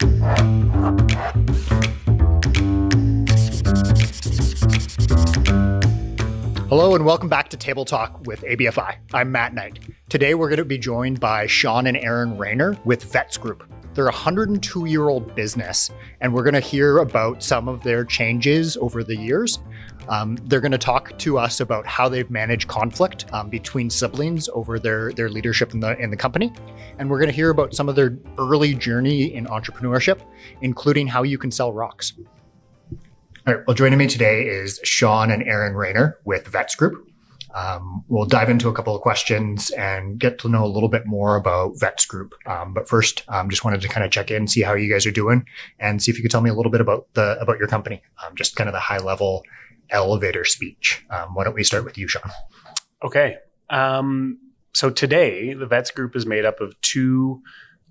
Hello and welcome back to Table Talk with ABFI. I'm Matt Knight. Today we're going to be joined by Sean and Erin Rayner with VETS Group. They're a 102-year-old business, and we're going to hear about some of their changes over the years. They're going to talk to us about how they've managed conflict between siblings over their leadership in the company. And we're going to hear about some of their early journey in entrepreneurship, including how you can sell rocks. All right, well, joining me today is Sean and Erin Rayner with VETS Group. We'll dive into a couple of questions and get to know a little bit more about VETS Group. But first, just wanted to kind of check in, see how you guys are doing, and see if you could tell me a little bit about your company, just kind of the high-level elevator speech. Why don't we start with you, Sean? Okay. So today, the VETS Group is made up of two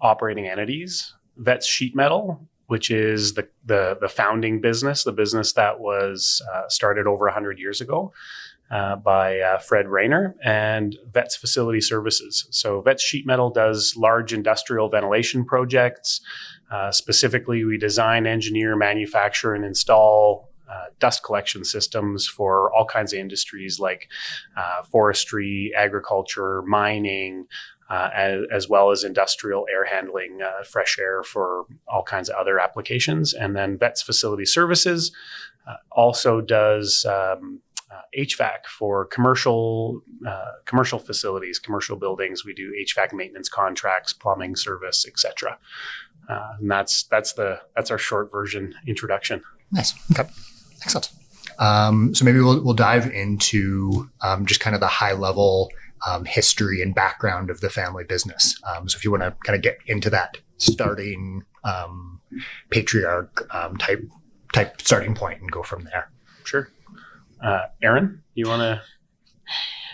operating entities: VETS Sheet Metal, which is the founding business, the business that was started over 100 years ago by Fred Rayner, and VETS Facility Services. So VETS Sheet Metal does large industrial ventilation projects. Specifically, we design, engineer, manufacture, and install dust collection systems for all kinds of industries like forestry, agriculture, mining, as well as industrial air handling, fresh air for all kinds of other applications. And then VETS Facility Services also does HVAC for commercial facilities, commercial buildings. We do HVAC maintenance contracts, plumbing service, etc. And that's our short version introduction. Nice. Okay. Excellent. So maybe we'll dive into just kind of the high level history and background of the family business. So if you want to kind of get into that starting patriarch type starting point and go from there. Sure. Erin, you want to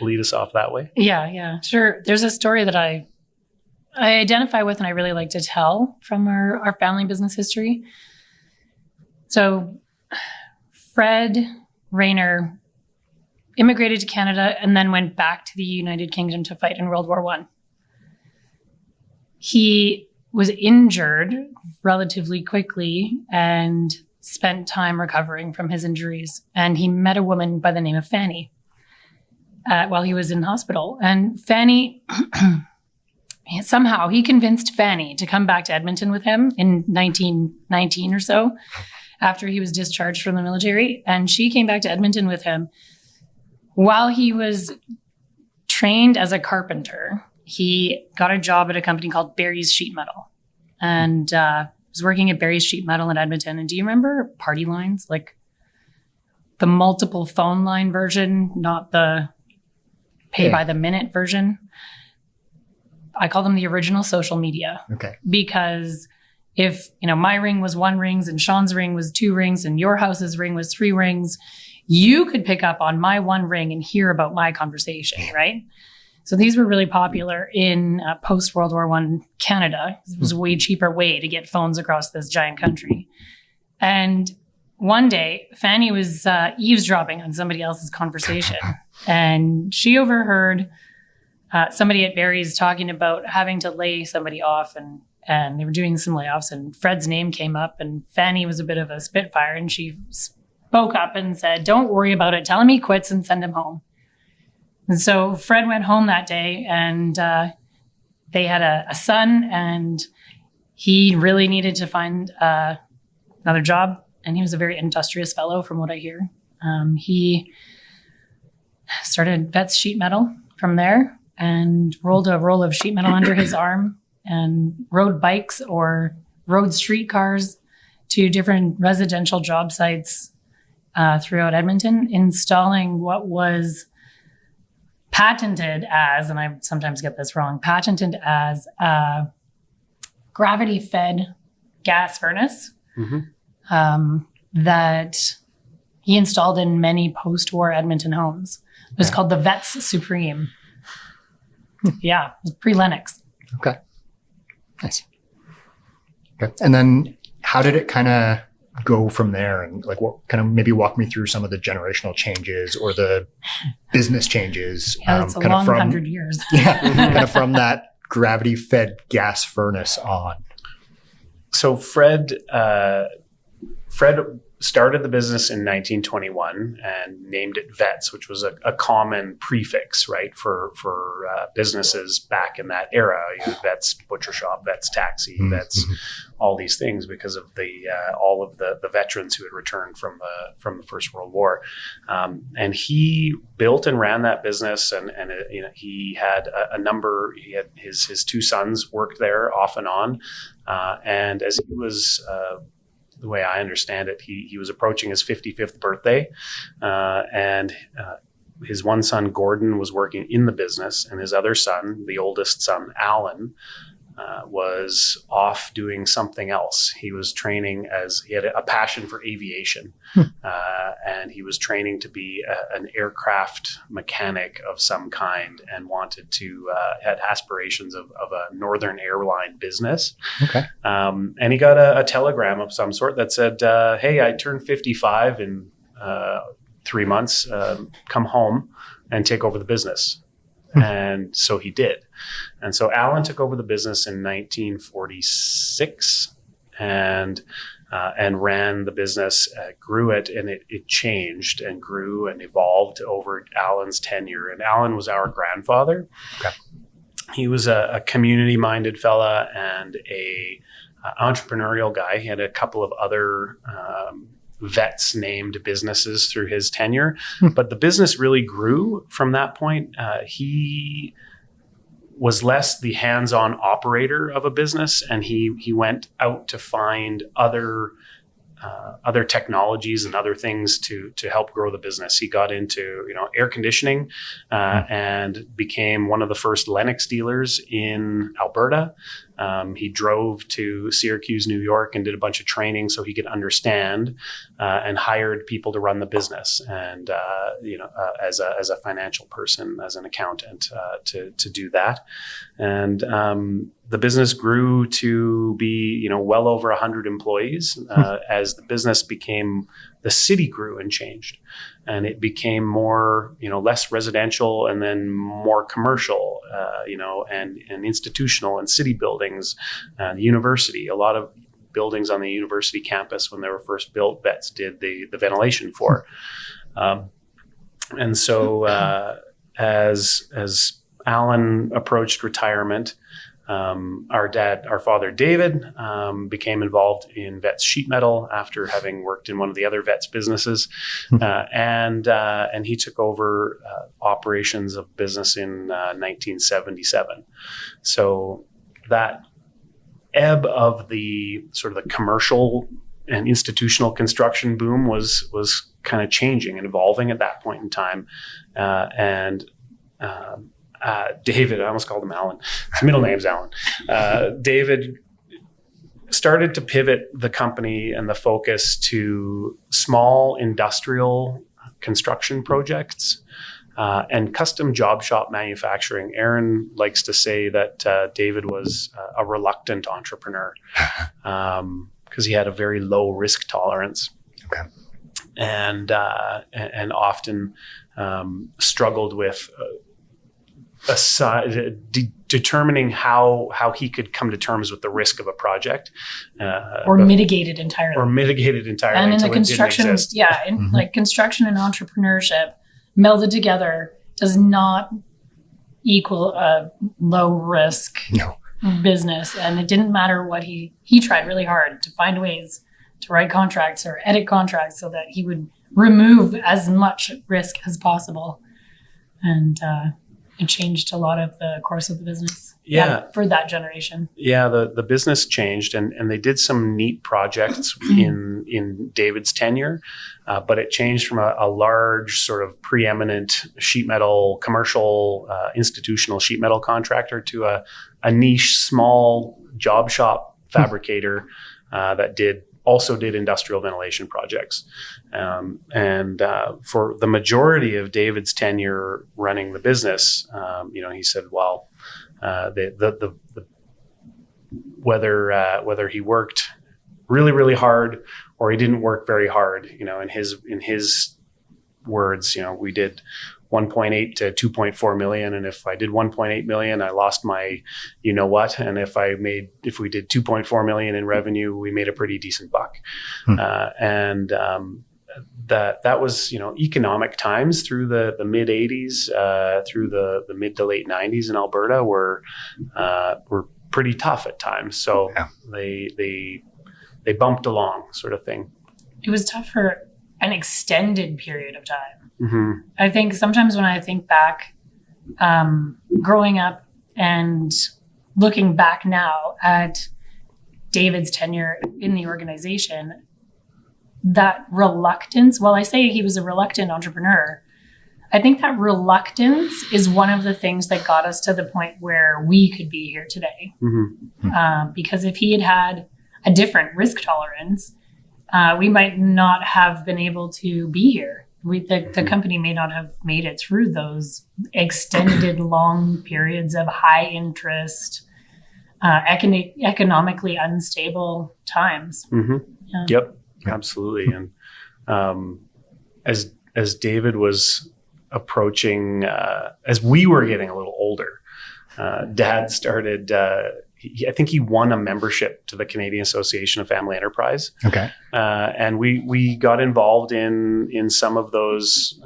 lead us off that way? Yeah, sure. There's a story that I identify with and I really like to tell from our family business history. So Fred Rayner immigrated to Canada and then went back to the United Kingdom to fight in World War I. He was injured relatively quickly and spent time recovering from his injuries. And he met a woman by the name of Fanny while he was in hospital. And Fanny, somehow he convinced Fanny to come back to Edmonton with him in 1919 or so, after he was discharged from the military. And she came back to Edmonton with him. While he was trained as a carpenter, he got a job at a company called Barry's Sheet Metal, and was working at Barry's Sheet Metal in Edmonton. And do you remember party lines, like the multiple phone line version, not the pay by the minute version? I call them the original social media. Okay. Because if my ring was 1 ring and Sean's ring was 2 rings and your house's ring was 3 rings, you could pick up on my 1 ring and hear about my conversation, right? So these were really popular in post-World War I Canada. It was a way cheaper way to get phones across this giant country. And one day, Fanny was eavesdropping on somebody else's conversation. And she overheard somebody at Barry's talking about having to lay somebody off, and they were doing some layoffs, and Fred's name came up, and Fanny was a bit of a spitfire, and she spoke up and said, "Don't worry about it. Tell him he quits and send him home." And so Fred went home that day, and they had a son, and he really needed to find another job. And he was a very industrious fellow, from what I hear. He started VETS Sheet Metal from there and rolled a roll of sheet metal under his arm and rode bikes or rode streetcars to different residential job sites throughout Edmonton, installing what was patented as, and I sometimes get this wrong, patented as a gravity-fed gas furnace that he installed in many post-war Edmonton homes. It was called the VETS Supreme. Yeah, it was pre-Lennox. Okay. Nice. Okay. And then how did it kind of go from there? And like, what kind of maybe walk me through some of the generational changes or the business changes? Yeah, it's a long 100 years. Yeah, kind of from that gravity-fed gas furnace on. So Fred started the business in 1921 and named it VETS, which was a common prefix, right, for businesses back in that era. You know, VETS butcher shop, VETS taxi, VETS all these things because of all of the veterans who had returned from the First World War. And he built and ran that business, and you know, he had a number. He had his two sons worked there off and on, and as he was the way I understand it, he was approaching his 55th birthday, and his one son, Gordon, was working in the business, and his other son, the oldest son, Alan, was off doing something else. He was training he had a passion for aviation, and he was training to be an aircraft mechanic of some kind, and had aspirations of a northern airline business. Okay. And he got a telegram of some sort that said, hey, I turned 55 in 3 months, come home and take over the business. And so he did. And so Alan took over the business in 1946 and ran the business, grew it, and it changed and grew and evolved over Alan's tenure. And Alan was our grandfather. Okay. He was a community-minded fella and a entrepreneurial guy. He had a couple of other VETS named businesses through his tenure, but the business really grew from that point. He was less the hands-on operator of a business, and he went out to find other technologies and other things to help grow the business. He got into air conditioning and became one of the first Lennox dealers in Alberta. He drove to Syracuse, New York, and did a bunch of training so he could understand, and hired people to run the business, and as a financial person, as an accountant, to do that. And the business grew to be well over 100 employees as the business the city grew and changed, and it became more less residential and then more commercial, and institutional, and city buildings, the university. A lot of buildings on the university campus, when they were first built, VETS did the ventilation for. And so as Alan approached retirement, our father David became involved in VETS sheet metal after having worked in one of the other VETS businesses, and he took over operations of business in 1977. So that ebb of the sort of the commercial and institutional construction boom was kind of changing and evolving at that point in time, David, I almost called him Alan. His middle name's Alan. David started to pivot the company and the focus to small industrial construction projects and custom job shop manufacturing. Erin likes to say that David was a reluctant entrepreneur because he had a very low risk tolerance. Okay. And often struggled with determining how he could come to terms with the risk of a project, or mitigate it entirely. And in the construction, like construction and entrepreneurship melded together does not equal a low risk business. And it didn't matter what he tried really hard to find ways to write contracts or edit contracts so that he would remove as much risk as possible. And it changed a lot of the course of the business. For that generation. Yeah, the business changed, and they did some neat projects in David's tenure, but it changed from a large sort of preeminent sheet metal, commercial, institutional sheet metal contractor to a niche, small job shop fabricator that also did industrial ventilation projects. And for the majority of David's tenure running the business, he said, well, whether he worked really, really hard or he didn't work very hard, in his words, we did 1.8 to 2.4 million. And if I did 1.8 million, I lost my, you know what? And if we did 2.4 million in revenue, we made a pretty decent buck. That was, economic times through the mid 80s, through the mid to late 90s in Alberta were pretty tough at times. So they bumped along, sort of thing. It was tough for an extended period of time. Mm-hmm. I think sometimes when I think back, growing up and looking back now at David's tenure in the organization, that reluctance, while I say he was a reluctant entrepreneur, I think that reluctance is one of the things that got us to the point where we could be here today. Mm-hmm. Because if he had had a different risk tolerance, we might not have been able to be here. The company may not have made it through those extended long periods of high interest, economically unstable times. Mm-hmm. Yeah. Yep, absolutely. And as David was approaching, as we were getting a little older, Dad started. I think he won a membership to the Canadian Association of Family Enterprise. Okay. And we got involved in some of those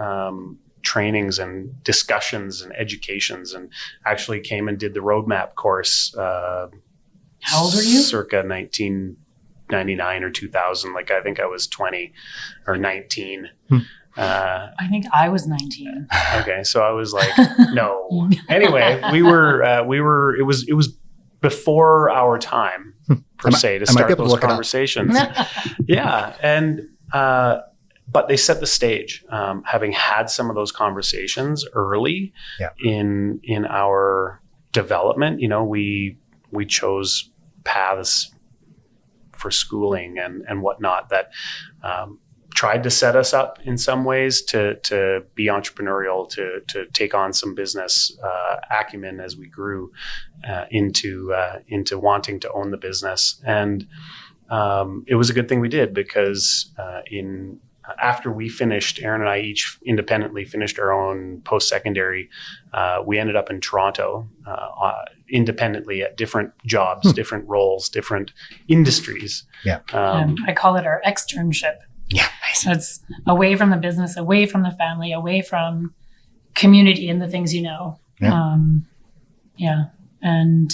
trainings and discussions and educations, and actually came and did the roadmap course. How old were you? Circa 1999 or 2000. Like, I think I was 20 or 19. I think I was 19. Okay. So I was like, no. Anyway, it was before our time, per se, to start those conversations. Yeah. And, but they set the stage, having had some of those conversations early in our development. We chose paths for schooling and whatnot that, tried to set us up in some ways to be entrepreneurial, to take on some business acumen as we grew into wanting to own the business. And it was a good thing we did, because after we finished, Erin and I each independently finished our own post-secondary, we ended up in Toronto independently at different jobs, different roles, different industries. Yeah. I call it our externship. Yeah, nice. So it's away from the business, away from the family, away from community and the things you know. Yeah. And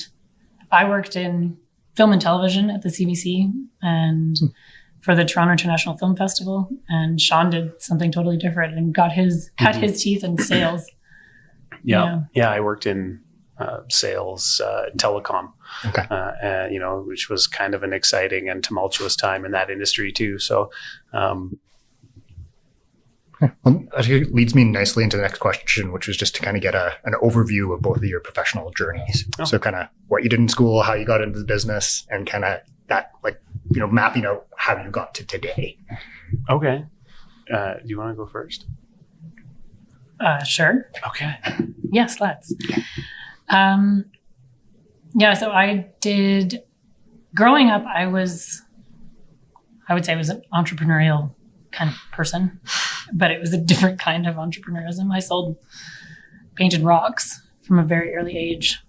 I worked in film and television at the CBC and for the Toronto International Film Festival. And Sean did something totally different and cut his teeth in sales. Yeah. I worked in sales, telecom. Okay. Which was kind of an exciting and tumultuous time in that industry too. So, well, that leads me nicely into the next question, which was just to kind of get an overview of both of your professional journeys. Oh. So kind of what you did in school, how you got into the business, and kind of that, mapping out how you got to today. Okay. Do you want to go first? Sure. Okay. Yes, let's. So I did, growing up, I would say I was an entrepreneurial kind of person, but it was a different kind of entrepreneurism. I sold painted rocks from a very early age.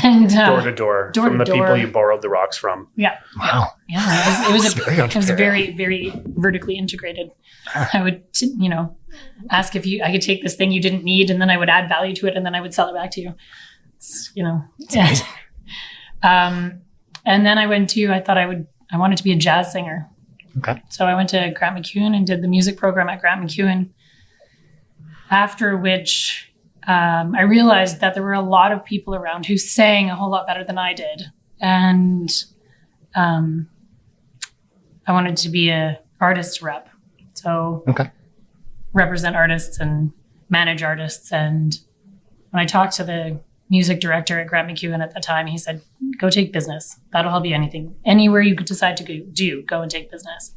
And door to door from the people you borrowed the rocks from. Yeah. Wow. Yeah. It was very, very vertically integrated. I would, ask if I could take this thing you didn't need, and then I would add value to it, and then I would sell it back to you. It's amazing. And then I wanted to be a jazz singer. Okay. So I went to Grant MacEwan and did the music program at Grant MacEwan. After which, I realized that there were a lot of people around who sang a whole lot better than I did. And I wanted to be an artist rep. So represent artists and manage artists. And when I talked to the music director at Grant MacEwan at the time, he said, go take business. That'll help you anywhere you could decide to go and take business.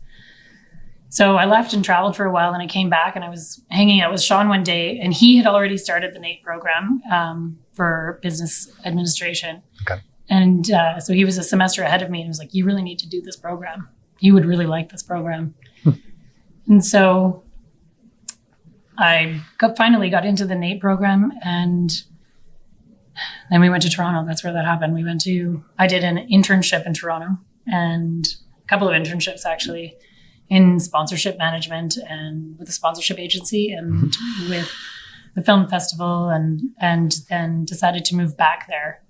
So I left and traveled for a while, and I came back and I was hanging out with Sean one day, and he had already started the NAIT program for business administration. Okay. And so he was a semester ahead of me, and was like, you really need to do this program. You would really like this program. And so finally got into the NATE program, and then we went to Toronto. That's where that happened. I did an internship in Toronto, and a couple of internships actually, in sponsorship management and with a sponsorship agency and with the film festival, and then decided to move back there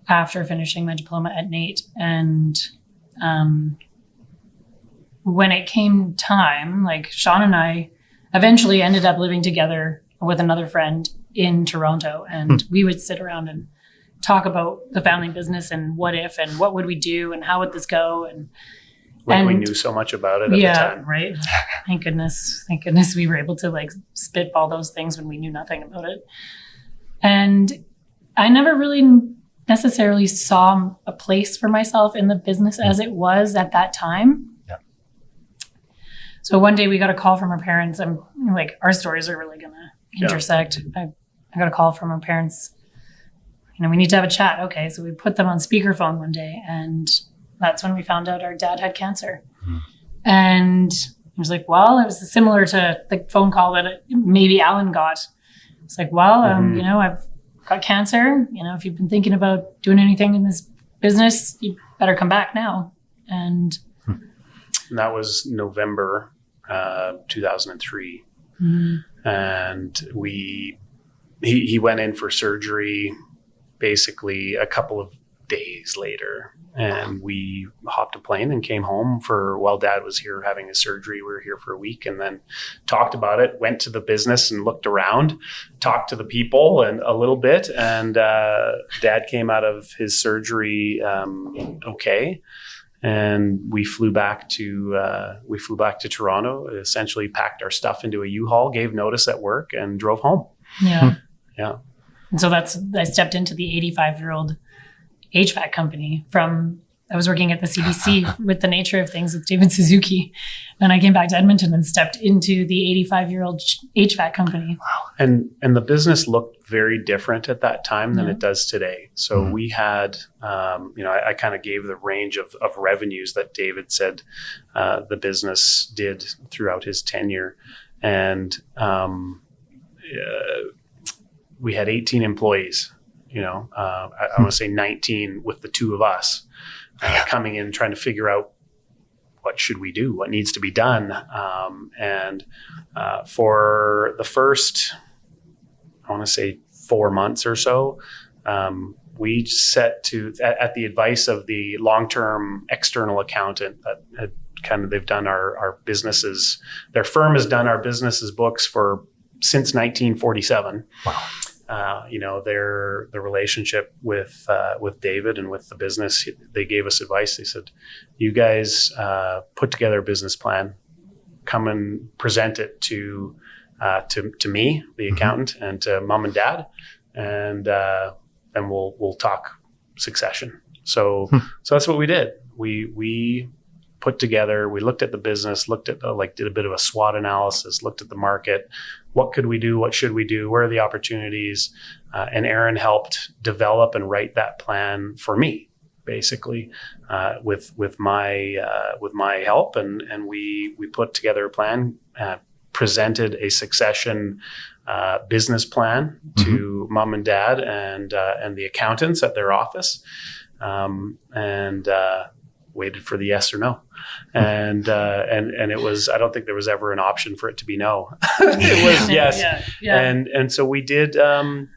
after finishing my diploma at NATE. And when it came time, like Sean and I eventually ended up living together with another friend in Toronto, and we would sit around and talk about the family business and what if and what would we do and how would this go, and we knew so much about it at the time. Right. Thank goodness we were able to like spitball those things when we knew nothing about it. And I never really necessarily saw a place for myself in the business as it was at that time. Yeah. So one day we got a call from our parents. I'm like, our stories are really gonna intersect. I got a call from our parents. We need to have a chat. Okay, so we put them on speakerphone one day, and that's when we found out our dad had cancer. And I was like, well, it was similar to the phone call that maybe Alan got. It's like, well, I've got cancer. If you've been thinking about doing anything in this business, you better come back now. And that was November 2003. And he went in for surgery basically a couple of days later, and we hopped a plane and came home while Dad was here having his surgery. We were here for a week, and then talked about it, went to the business and looked around, talked to the people and a little bit, and Dad came out of his surgery okay. And we flew back to Toronto, essentially packed our stuff into a U-Haul, gave notice at work, and drove home. Yeah. Yeah. And so I stepped into the 85-year-old HVAC company I was working at the CBC with the nature of things with David Suzuki. Then I came back to Edmonton and stepped into the 85-year-old HVAC company. Wow. And the business looked very different at that time than it does today. So we had, I kind of gave the range of revenues that David said the business did throughout his tenure. And we had 18 employees. I want to say 19 with the two of us coming in, trying to figure out what should we do, what needs to be done. And for the first, I want to say 4 months or so, we set to, at the advice of the long-term external accountant that had they've done our businesses, their firm has done our businesses books since 1947. Wow. The relationship with David and with the business, they gave us advice. They said, you guys put together a business plan, come and present it to me, the accountant, and to Mom and Dad, and then we'll talk succession. So that's what we did. We put together, we looked at the business, did a bit of a SWOT analysis, looked at the market. What could we do? What should we do? Where are the opportunities? And Erin helped develop and write that plan for me, basically, with my help. And we put together a plan, presented a succession business plan to Mom and Dad and the accountants at their office, and waited for the yes or no. And it was, I don't think there was ever an option for it to be no. It was yes. Yeah. And so we did, then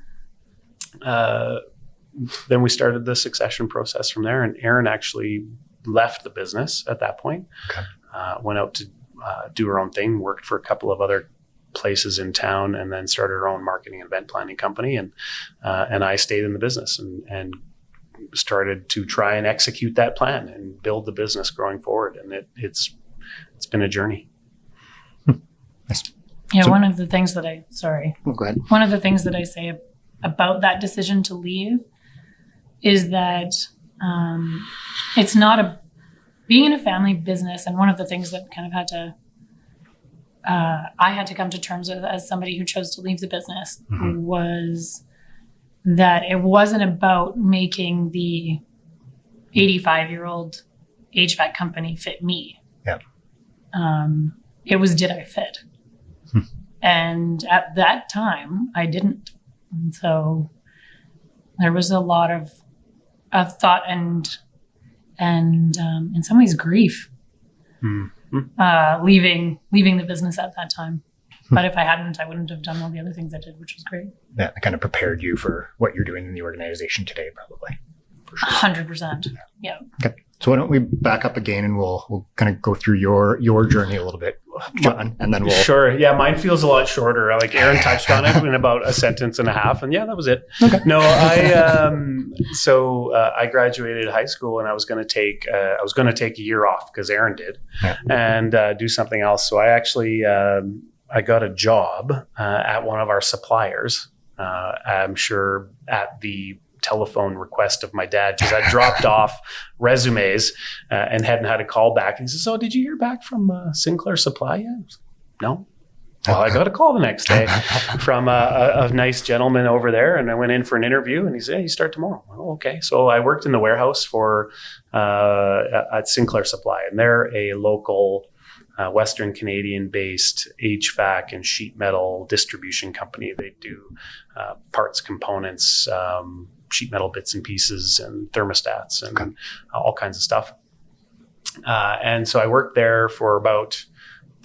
we started the succession process from there, and Erin actually left the business at that point. Okay. Went out to do her own thing, worked for a couple of other places in town, and then started her own marketing and event planning company. And I stayed in the business and started to try and execute that plan and build the business going forward. And it's been a journey. Nice. Yeah. So- One of the things that Go ahead. one of the things that I say about that decision to leave is that it's not being in a family business. And one of the things that kind of I had to come to terms with as somebody who chose to leave the business was that it wasn't about making the 85-year-old HVAC company fit me. Yeah. It was, did I fit? And at that time, I didn't. And so there was a lot of thought and in some ways grief leaving the business at that time. But if I hadn't, I wouldn't have done all the other things I did, which was great. Yeah, it kind of prepared you for what you're doing in the organization today, probably. For sure. 100%. Yeah. Okay. So why don't we back up again and we'll kind of go through your journey a little bit, John, and then we'll... Sure. Yeah, mine feels a lot shorter. Like Erin touched on it in about a sentence and a half, and yeah, that was it. Okay. No, I graduated high school and I was going to take a year off because Erin did, and do something else. So I actually I got a job at one of our suppliers. I'm sure at the telephone request of my dad, because I dropped off resumes and hadn't had a call back. And he says, "So did you hear back from Sinclair Supply yet?" No. Well, I got a call the next day from a nice gentleman over there, and I went in for an interview, and he said, "Hey, you start tomorrow." Oh, okay. So I worked in the warehouse for at Sinclair Supply, and they're a local Western Canadian-based HVAC and sheet metal distribution company. They do parts, components, sheet metal bits and pieces, and thermostats, and all kinds of stuff. And so I worked there for about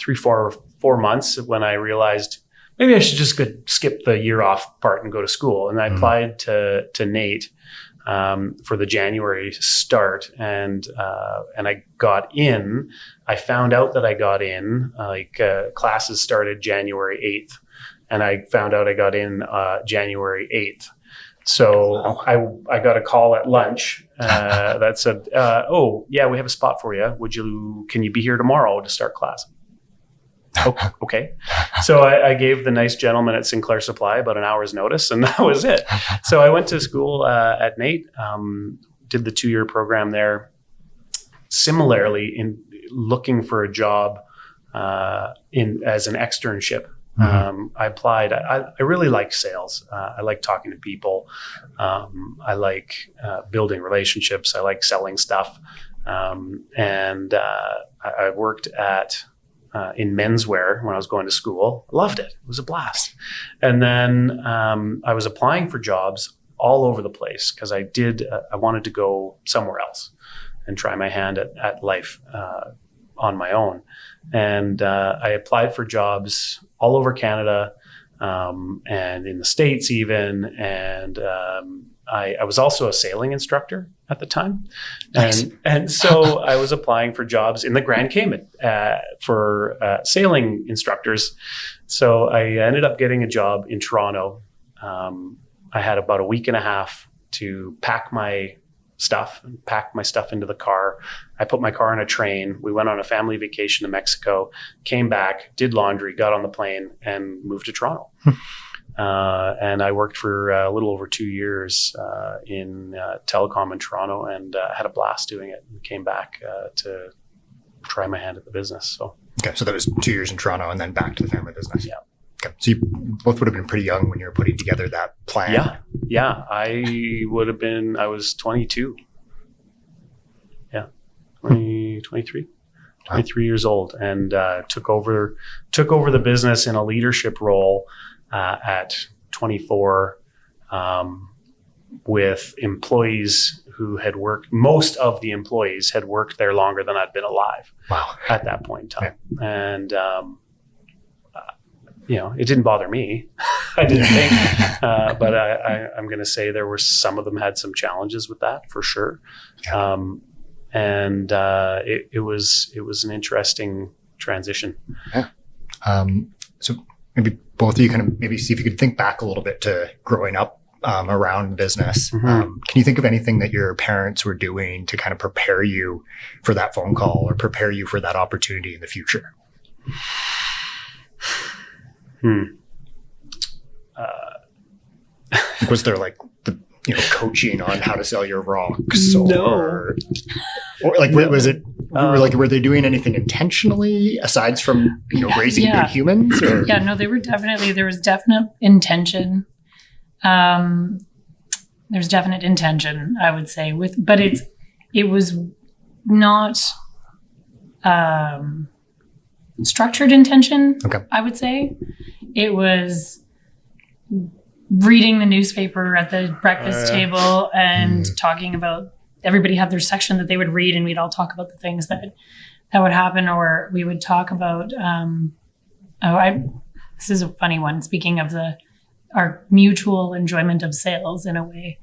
4 months when I realized maybe I should just skip the year off part and go to school. And I applied to Nate for the January start, and I got in. I found out that I got in. Classes started January 8th, and I found out I got in January 8th. So I got a call at lunch that said, "Oh yeah, we have a spot for you. Can you be here tomorrow to start class?" Okay. So I gave the nice gentleman at Sinclair Supply about an hour's notice, and that was it. So I went to school at Nate, did the 2-year program there. Similarly, in looking for a job as an externship. I applied. I really like sales. I like talking to people. I like building relationships. I like selling stuff. And I worked in menswear when I was going to school. Loved it. It was a blast. And then I was applying for jobs all over the place because I wanted to go somewhere else and try my hand at life on my own. And I applied for jobs all over Canada and in the States even. And I was also a sailing instructor at the time. Nice. And so I was applying for jobs in the Grand Cayman for sailing instructors. So I ended up getting a job in Toronto. I had about a week and a half to pack my stuff into the car. I put my car on a train. We went on a family vacation to Mexico, came back, did laundry, got on the plane, and moved to Toronto. And I worked for a little over 2 years in telecom in Toronto, and had a blast doing it, and came back to try my hand at the business. So that was 2 years in Toronto and then back to the family business. Yeah. Okay. So you both would have been pretty young when you were putting together that plan. Yeah. I was 22. Yeah. 23 years old, and took over the business in a leadership role at 24 with employees who had worked. Most of the employees had worked there longer than I'd been alive. Wow. At that point in time. Yeah. And it didn't bother me. I didn't think, but I'm going to say some of them had some challenges with that for sure. Yeah. And it was an interesting transition. Yeah. So maybe both of you kind of maybe see if you could think back a little bit to growing up around business. Can you think of anything that your parents were doing to kind of prepare you for that phone call or prepare you for that opportunity in the future? Was there like the coaching on how to sell your rocks? Or like was it were they doing anything intentionally aside from raising good humans? Or? Yeah, no, there was definite intention. There's definite intention, I would say, but it was not structured intention. Okay. I would say it was reading the newspaper at the breakfast table and talking about, everybody had their section that they would read, and we'd all talk about the things that would happen, or we would talk about, this is a funny one, speaking of our mutual enjoyment of sales in a way,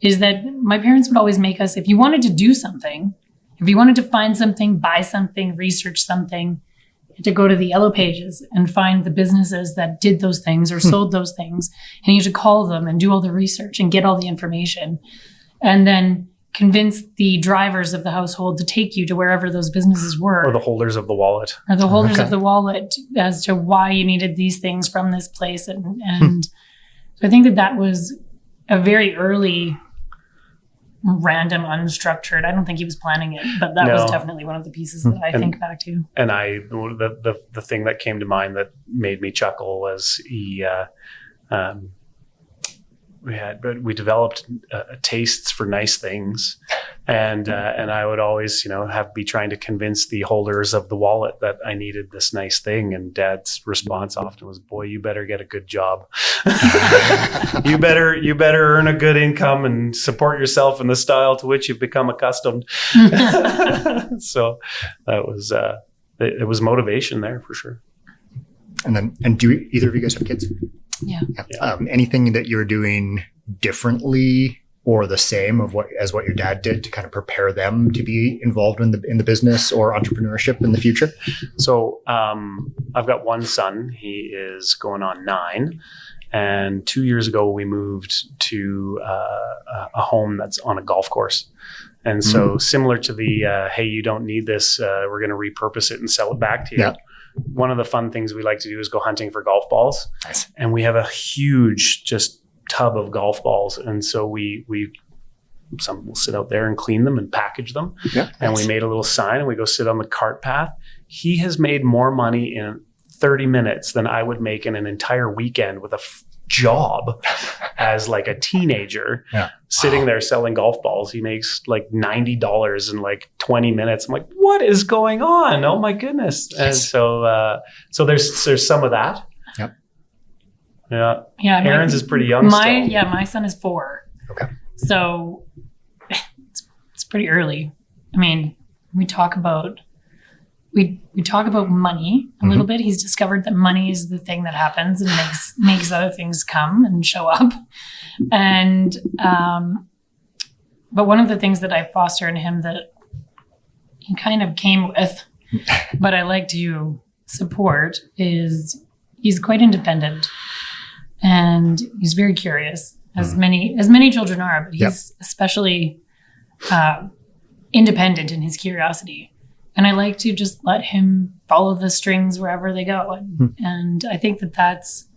is that my parents would always make us, if you wanted to do something, if you wanted to find something, buy something, research something, you had to go to the yellow pages and find the businesses that did those things or sold those things. And you had to call them and do all the research and get all the information. And then convince the drivers of the household to take you to wherever those businesses were. Or the holders of the wallet. Or the holders of the wallet as to why you needed these things from this place. And so I think that was a very early, random, unstructured. I don't think he was planning it, but that was definitely one of the pieces that I think back to. And the thing that came to mind that made me chuckle was we developed tastes for nice things, and I would always be trying to convince the holders of the wallet that I needed this nice thing, and Dad's response often was, "Boy, you better get a good job. you better earn a good income and support yourself in the style to which you've become accustomed." So that was it was motivation there for sure. And do either of you guys have kids? Yeah. Anything that you're doing differently or the same as what your dad did to kind of prepare them to be involved in the business or entrepreneurship in the future? So I've got one son. He is going on 9. And 2 years ago, we moved to a home that's on a golf course. And so similar to the, hey, you don't need this, we're going to repurpose it and sell it back to you. Yeah. One of the fun things we like to do is go hunting for golf balls. Nice. And we have a huge just tub of golf balls. And so some will sit out there and clean them and package them. Yeah, and we made a little sign and we go sit on the cart path. He has made more money in 30 minutes than I would make in an entire weekend with a job as like a teenager sitting there selling golf balls. He makes like $90 in like 20 minutes. I'm like, what is going on? Oh my goodness. And so there's some of that. Yep. Yeah. Erin's is pretty young still. Yeah, my son is 4. Okay. So it's pretty early. I mean, we talk about money a little bit. He's discovered that money is the thing that happens and makes other things come and show up. And but one of the things that I foster in him that he kind of came with, but I like to support, is he's quite independent and he's very curious, as many children are, but he's especially independent in his curiosity. And I like to just let him follow the strings wherever they go. And I think that's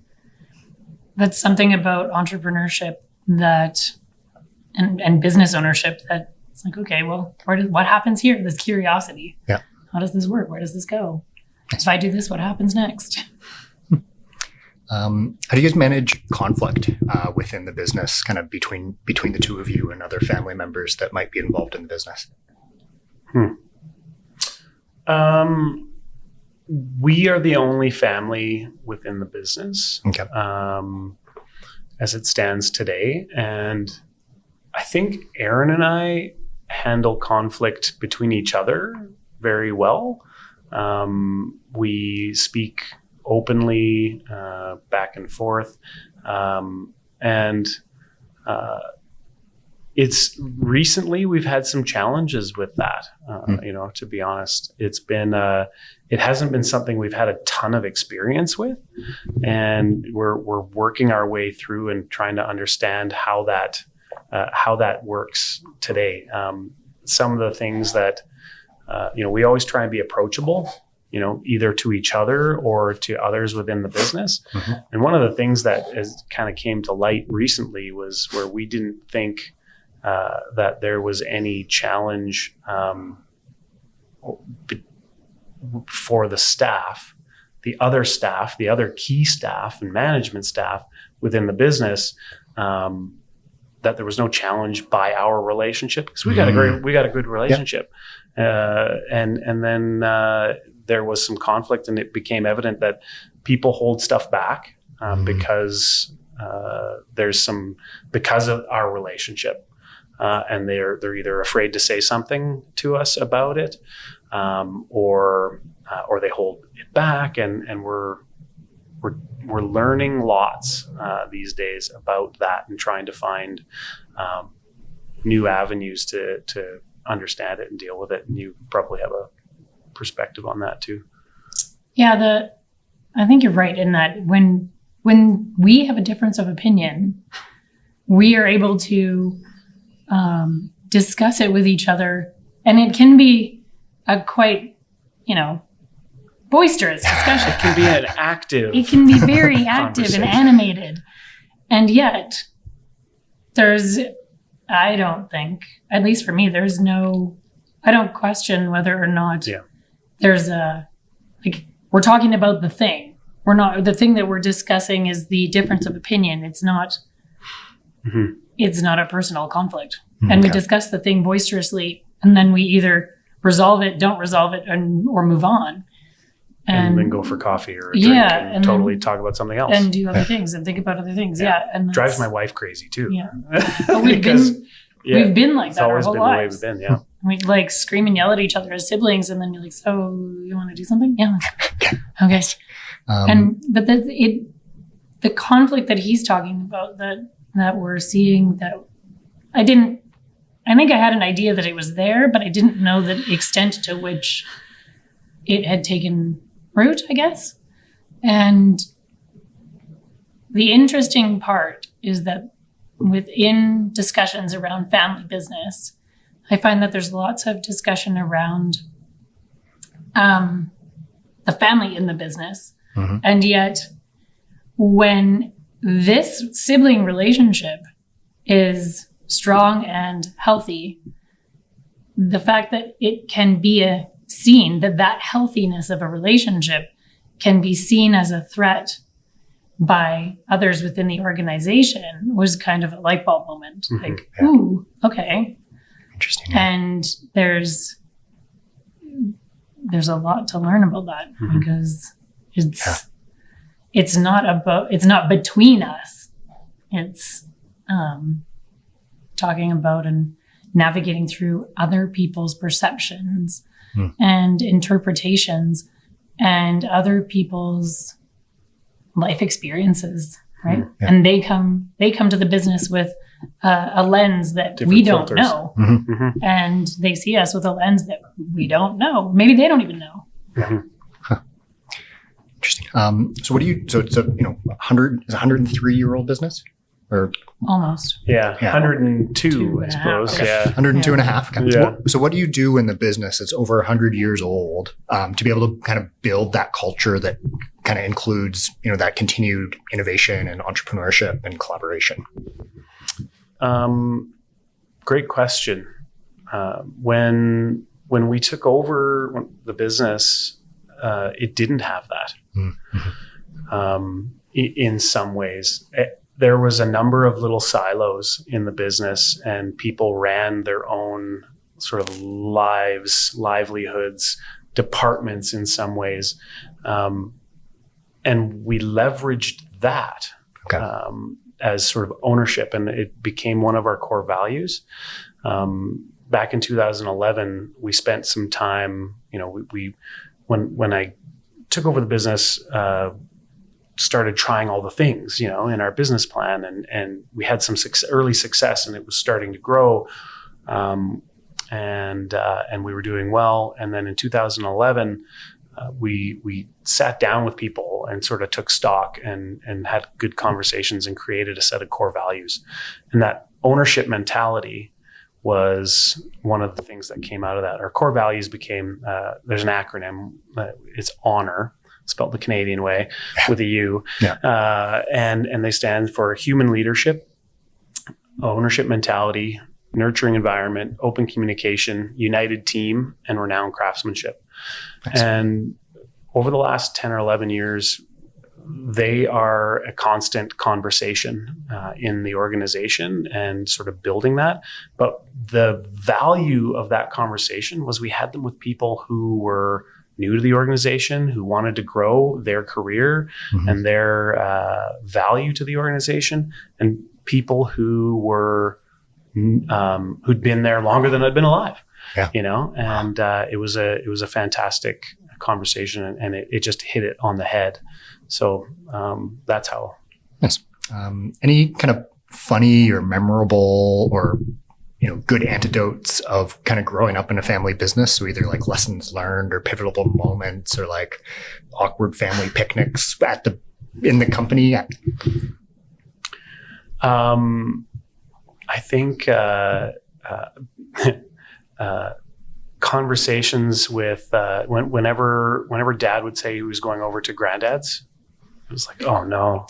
something about entrepreneurship and business ownership that it's like, okay, well, what happens here? This curiosity. Yeah. How does this work? Where does this go? If I do this, what happens next? How do you guys manage conflict within the business, kind of between the two of you and other family members that might be involved in the business? We are the only family within the business, as it stands today. And I think Erin and I handle conflict between each other very well. We speak openly, back and forth. It's recently we've had some challenges with that. To be honest, it hasn't been something we've had a ton of experience with, and we're working our way through and trying to understand how that works today. Some of the things that we always try and be approachable, either to each other or to others within the business. And one of the things that kind of came to light recently was where we didn't think that there was any challenge for the staff, the other key staff and management staff within the business, that there was no challenge by our relationship, because we got a good relationship. And then there was some conflict, and it became evident that people hold stuff back because because of our relationship, and they're either afraid to say something to us about it, or they hold it back, and we're learning lots these days about that and trying to find new avenues to understand it and deal with it. And you probably have a perspective on that too. Yeah, I think you're right in that when we have a difference of opinion, we are able to discuss it with each other, and it can be a quite, boisterous discussion. It can be an active. It can be very active and animated, and yet I don't think, at least for me, I don't question whether or not there's we're talking about the thing. The thing that we're discussing is the difference of opinion. It's not a personal conflict. And we discuss the thing boisterously, and then we either resolve it, don't resolve it, or move on. And then go for coffee or a drink and totally talk about something else. And do other things and think about other things. And drives my wife crazy too. Yeah. But we've been like that our whole lives. It's always been the way we've been, We like scream and yell at each other as siblings, and then you're like, so you want to do something? Yeah. Okay. But the conflict that he's talking about that we're seeing, that I think I had an idea that it was there, but I didn't know the extent to which it had taken root, I guess. And the interesting part is that within discussions around family business, I find that there's lots of discussion around the family in the business. Mm-hmm. And yet when this sibling relationship is strong and healthy, the fact that it can be seen, that healthiness of a relationship can be seen as a threat by others within the organization was kind of a light bulb moment. Mm-hmm. Like, ooh, okay. Interesting. Yeah. And there's a lot to learn about that because it's not between us. It's talking about and navigating through other people's perceptions and interpretations and other people's life experiences, right? Yeah. And they come to the business with a lens that different we don't filters. Know. Mm-hmm. Mm-hmm. And they see us with a lens that we don't know. Maybe they don't even know. Mm-hmm. Huh. Interesting. So what do you, so it's a 103-year-old business? Or almost. Yeah. 102, I suppose. Okay. Yeah. 102 and a half. Okay. Yeah. So what do you do in the business that's over 100 years old to be able to kind of build that culture that kind of includes, that continued innovation and entrepreneurship and collaboration? Great question. When we took over the business, it didn't have that. Mm-hmm. In some ways. There was a number of little silos in the business, and people ran their own sort of livelihoods, departments in some ways. And we leveraged that as sort of ownership, and it became one of our core values. Back in 2011, we spent some time, when I took over the business, started trying all the things, in our business plan, and we had some early success, and it was starting to grow, and we were doing well. And then in 2011, we sat down with people and sort of took stock and had good conversations and created a set of core values. And that ownership mentality was one of the things that came out of that. Our core values became, there's an acronym, it's HONOR, spelled the Canadian way with a U. Yeah. And they stand for human leadership, ownership mentality, nurturing environment, open communication, united team, and renowned craftsmanship. Nice. And over the last 10 or 11 years, they are a constant conversation in the organization and sort of building that. But the value of that conversation was we had them with people who were new to the organization, who wanted to grow their career and their value to the organization, and people who were who'd been there longer than I'd been alive. Yeah. And it was a fantastic conversation, and it just hit it on the head. So that's how. Yes. Any kind of funny or memorable or good anecdotes of kind of growing up in a family business? So either like lessons learned or pivotal moments or like awkward family picnics in the company. I think conversations with whenever Dad would say he was going over to Granddad's, it was like, oh no,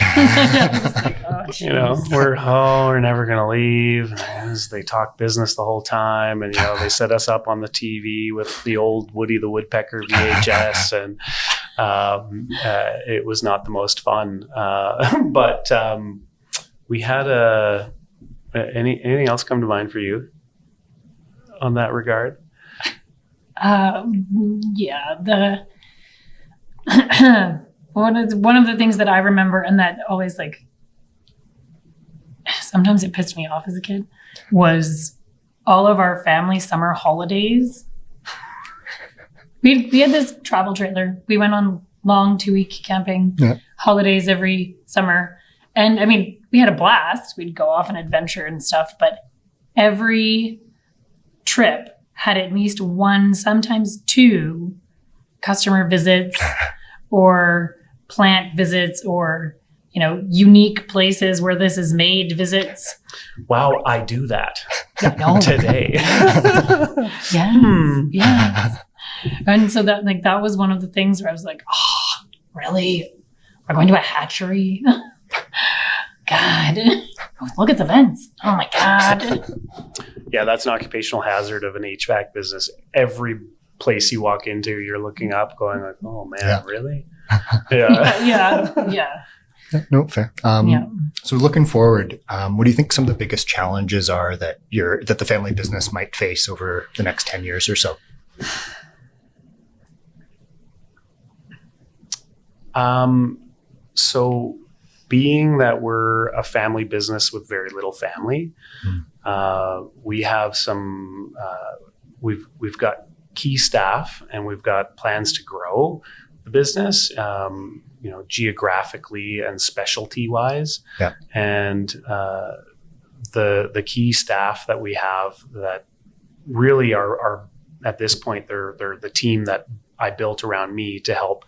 we're never gonna leave. As they talk business the whole time, and they set us up on the TV with the old Woody the Woodpecker VHS, and it was not the most fun. But we had anything else come to mind for you on that regard? One of the things that I remember, and that always sometimes it pissed me off as a kid, was all of our family summer holidays. We had this travel trailer. We went on long 2-week camping holidays every summer. And I mean, we had a blast. We'd go off on adventure and stuff, but every trip had at least one, sometimes two customer visits or plant visits or, unique places where this is made visits. Wow, I do that today. Yes. And so that was one of the things where I was like, oh, really? We're going to a hatchery? God, look at the vents. Oh my God. Yeah, that's an occupational hazard of an HVAC business. Every place you walk into, you're looking up going like, oh man, really? Yeah. No, fair. So looking forward, what do you think some of the biggest challenges are that the family business might face over the next 10 years or so? So being that we're a family business with very little family, we have some, we've got key staff and we've got plans to grow the business, geographically and specialty wise. Yeah. And the key staff that we have that really are at this point, they're the team that I built around me to help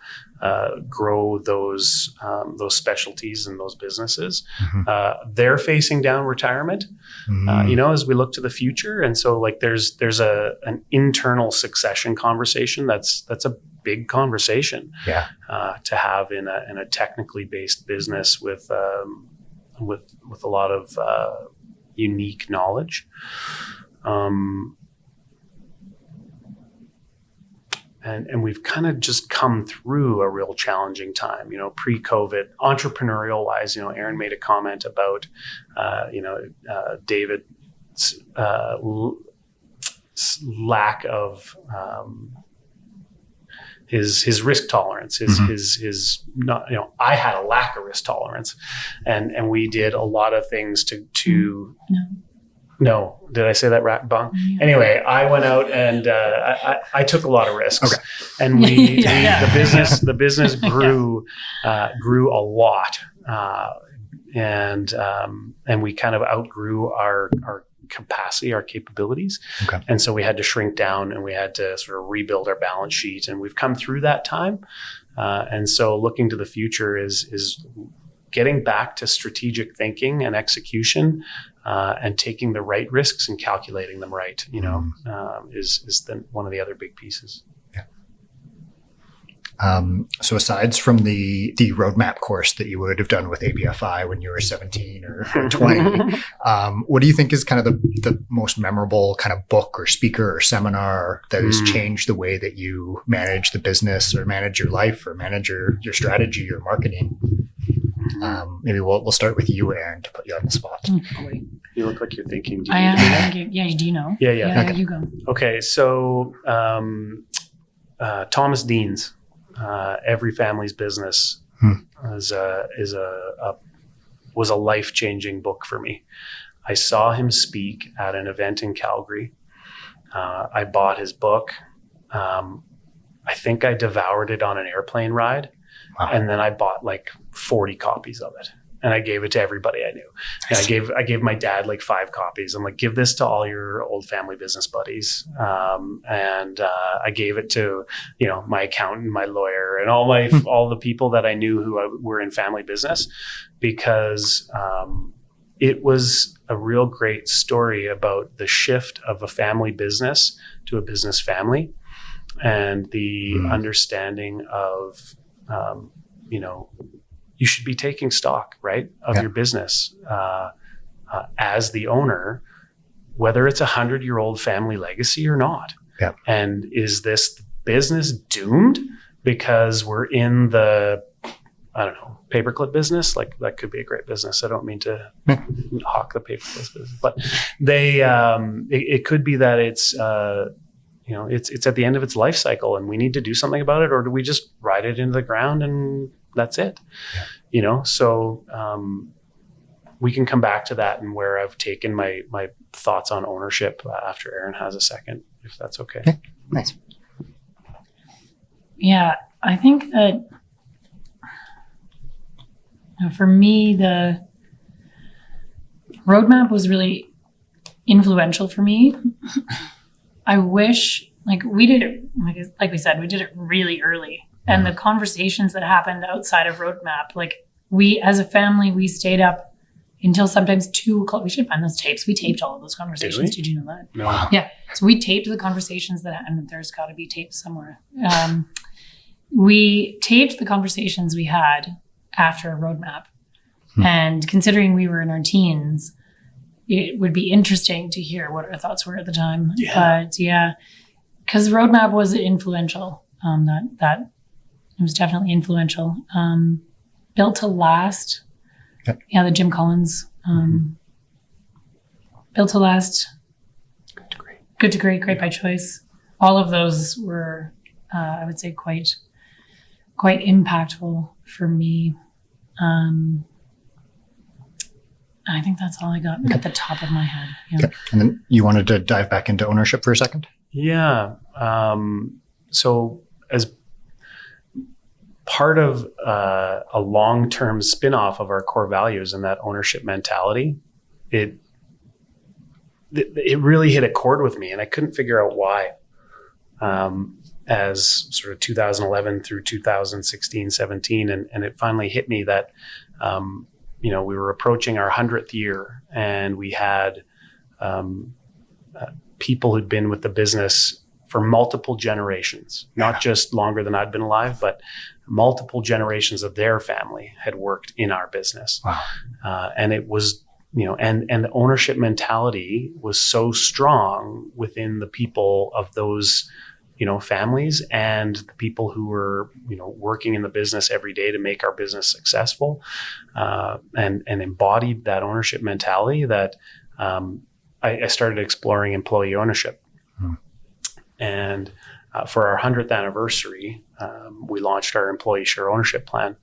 grow those specialties and those businesses. They're facing down retirement, as we look to the future. And so there's an internal succession conversation that's a big conversation to have in a technically based business with a lot of unique knowledge. And we've kind of just come through a real challenging time, pre-COVID, entrepreneurial wise. Erin made a comment about, David's lack of his risk tolerance. His not. I had a lack of risk tolerance, and we did a lot of things to. No, did I say that right? Bong? Yeah. Anyway, I went out and I took a lot of risks, and the business grew grew a lot, and we kind of outgrew our capacity, our capabilities, and so we had to shrink down and we had to sort of rebuild our balance sheet, and we've come through that time, and so looking to the future is getting back to strategic thinking and execution. And taking the right risks and calculating them right, is one of the other big pieces. Yeah. So aside from the roadmap course that you would have done with ABFI when you were 17 or 20, what do you think is kind of the most memorable kind of book or speaker or seminar that has changed the way that you manage the business or manage your life or manage your strategy or marketing? Maybe we'll start with you, Erin, to put you on the spot. You look like you're thinking. I am thinking. Yeah, do you know? Yeah. Okay. You go. Okay, so Thomas Dean's Every Family's Business was a life-changing book for me. I saw him speak at an event in Calgary. I bought his book. I think I devoured it on an airplane ride. Wow. And then I bought like 40 copies of it. And I gave it to everybody I knew. And I gave my dad like 5 copies. I'm like, give this to all your old family business buddies. I gave it to, my accountant, my lawyer, and all the people that I knew who were in family business, because it was a real great story about the shift of a family business to a business family, and the understanding of, you should be taking stock, right, of your business as the owner, whether it's 100-year-old family legacy or not. Yeah. And is this business doomed because we're in the, paperclip business? Like, that could be a great business. I don't mean to hawk the paperclip business, but it could be that it's at the end of its life cycle and we need to do something about it, or do we just ride it into the ground and that's it? Yeah. So we can come back to that and where I've taken my thoughts on ownership after Erin has a second, if that's okay. Yeah. Nice. Yeah, I think that for me, the roadmap was really influential for me. I wish, we did it, like we said, we did it really early. And the conversations that happened outside of roadmap, we as a family, we stayed up until sometimes 2 o'clock. We should find those tapes. We taped all of those conversations. Did you know that? No. Yeah. So we taped the conversations and there's got to be tapes somewhere. We taped the conversations we had after a roadmap. And considering we were in our teens, it would be interesting to hear what our thoughts were at the time. Yeah. But yeah, because roadmap was influential. That it was definitely influential. Built to Last. Yeah, the Jim Collins. Built to Last. Good to Great by Choice. All of those were, I would say, quite impactful for me. I think that's all I got at the top of my head. Yeah. Okay. And then you wanted to dive back into ownership for a second? Yeah. So as part of a long-term spin-off of our core values and that ownership mentality, it really hit a chord with me, and I couldn't figure out why. As sort of 2011 through 2016, 17, and it finally hit me that we were approaching our 100th year, and we had people who'd been with the business for multiple generations, not just longer than I'd been alive, but multiple generations of their family had worked in our business. Wow. And it was, and the ownership mentality was so strong within the people of those, families and the people who were, working in the business every day to make our business successful, and embodied that ownership mentality that I started exploring employee ownership. And for our 100th anniversary, we launched our employee share ownership plan.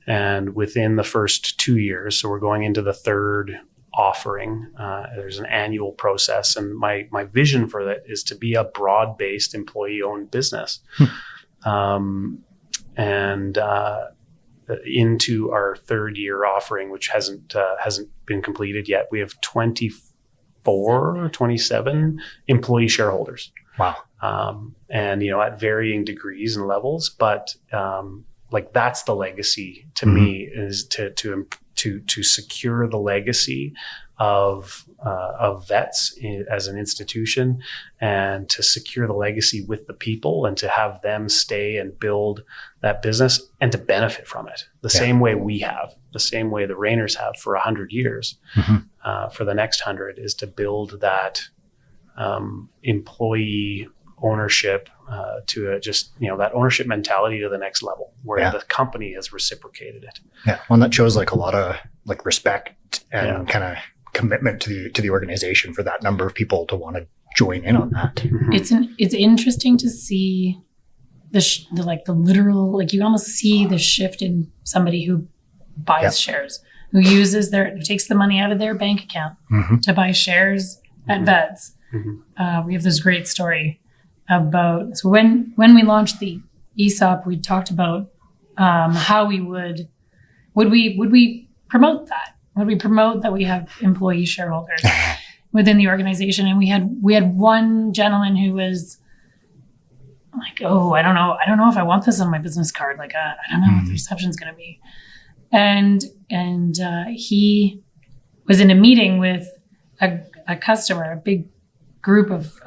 And within the first 2 years, so we're going into the third offering, there's an annual process. And my vision for that is to be a broad-based employee-owned business. Into our third year offering, which hasn't been completed yet, we have 24 or 27 employee shareholders. Wow. And at varying degrees and levels, but that's the legacy to me, is to secure the legacy of VETS as an institution, and to secure the legacy with the people, and to have them stay and build that business and to benefit from it the same way we have, the same way the Rayners have for 100 years. For the next 100 is to build that employee ownership to that ownership mentality to the next level, where the company has reciprocated it. Yeah, one that shows a lot of respect and kind of commitment to the organization for that number of people to want to join in on that. It's interesting to see the literal, like you almost see the shift in somebody who buys shares, who takes the money out of their bank account to buy shares at VETS. We have this great story about, so when we launched the ESOP, we talked about how we would we promote that? Would we promote that we have employee shareholders within the organization? And we had one gentleman who was like, oh, I don't know if I want this on my business card. Like, I don't know what the reception's going to be. And he was in a meeting with a customer, a big group of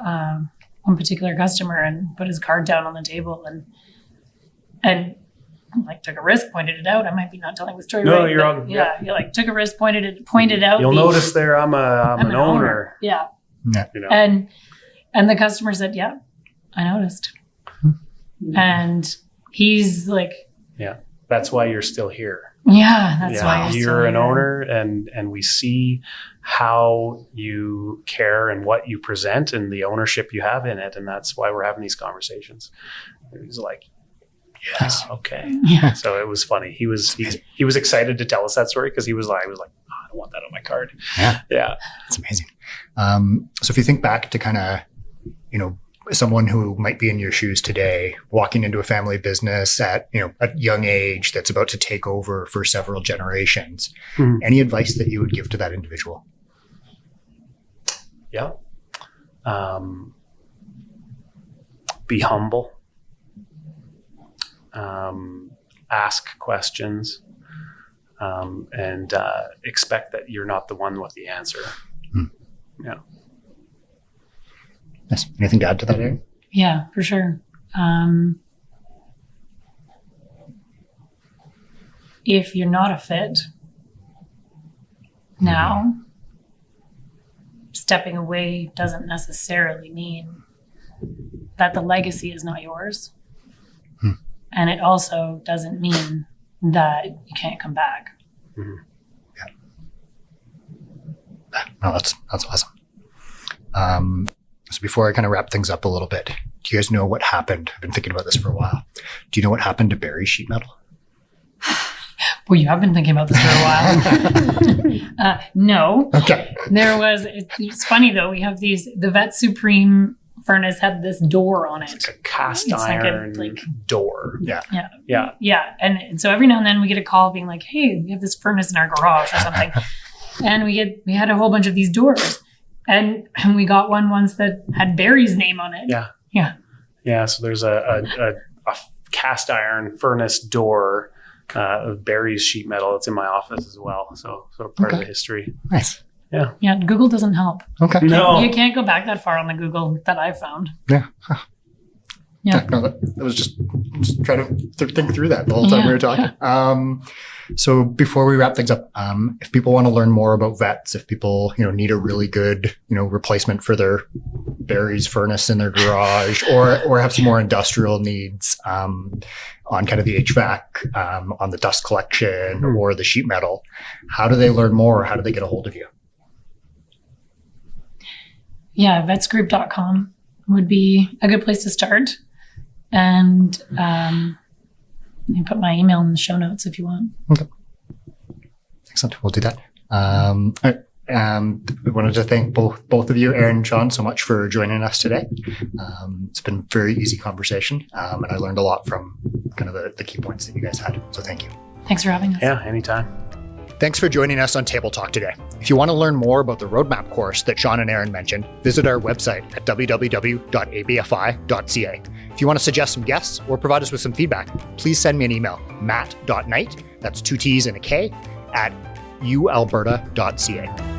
one particular customer, and put his card down on the table and like took a risk, pointed it out. I might be not telling the story right. No, you're on. Yeah, he like took a risk, pointed out. You'll notice there, I'm an owner. Yeah. You know. And the customer said, yeah, I noticed. And he's like, yeah, that's why you're still here. Yeah, that's why you're an owner, and we see how you care and what you present and the ownership you have in it, and that's why we're having these conversations. He's like, yeah, okay. Yeah. So it was funny. He was excited to tell us that story because I was like, oh, I don't want that on my card. Yeah, that's amazing. So if you think back to kind of, someone who might be in your shoes today, walking into a family business at a young age that's about to take over for several generations, any advice that you would give to that individual? Yeah. Be humble. Ask questions, and expect that you're not the one with the answer. Yeah. Yes. Anything to add to that, Erin? Yeah, for sure. If you're not a fit now, stepping away doesn't necessarily mean that the legacy is not yours. And it also doesn't mean that you can't come back. Yeah. No, that's awesome. So before I kind of wrap things up a little bit, do you guys know what happened? I've been thinking about this for a while. Do you know what happened to Barry's sheet metal? Well, you have been thinking about this for a while. No. Okay. It's funny though, we have the VETS Supreme furnace had this door on it. It's like a cast iron door. Yeah. And so every now and then we get a call being like, hey, we have this furnace in our garage or something. And we had a whole bunch of these doors. And we got one once that had Barry's name on it. Yeah. So there's a cast iron furnace door of Barry's sheet metal. It's in my office as well. So part of the history. Nice. Yeah. Google doesn't help. Okay. No. You can't go back that far on the Google that I found. Yeah. Huh. Yeah. No, that was just trying to think through that the whole time we were talking. So before we wrap things up, if people want to learn more about VETS, if people, need a really good, replacement for their Barry's furnace in their garage or have some more industrial needs, on kind of the HVAC, on the dust collection or the sheet metal, how do they learn more? How do they get a hold of you? Yeah, vetsgroup.com would be a good place to start. And you can put my email in the show notes if you want. Okay. Excellent. We'll do that. All right. We wanted to thank both of you, Erin and Sean, so much for joining us today. It's been a very easy conversation, and I learned a lot from kind of the key points that you guys had. So thank you. Thanks for having us. Yeah, anytime. Thanks for joining us on Table Talk today. If you want to learn more about the roadmap course that Sean and Erin mentioned, visit our website at www.abfi.ca. If you want to suggest some guests or provide us with some feedback, please send me an email, matt.knight, that's 2 T's and a K, at ualberta.ca.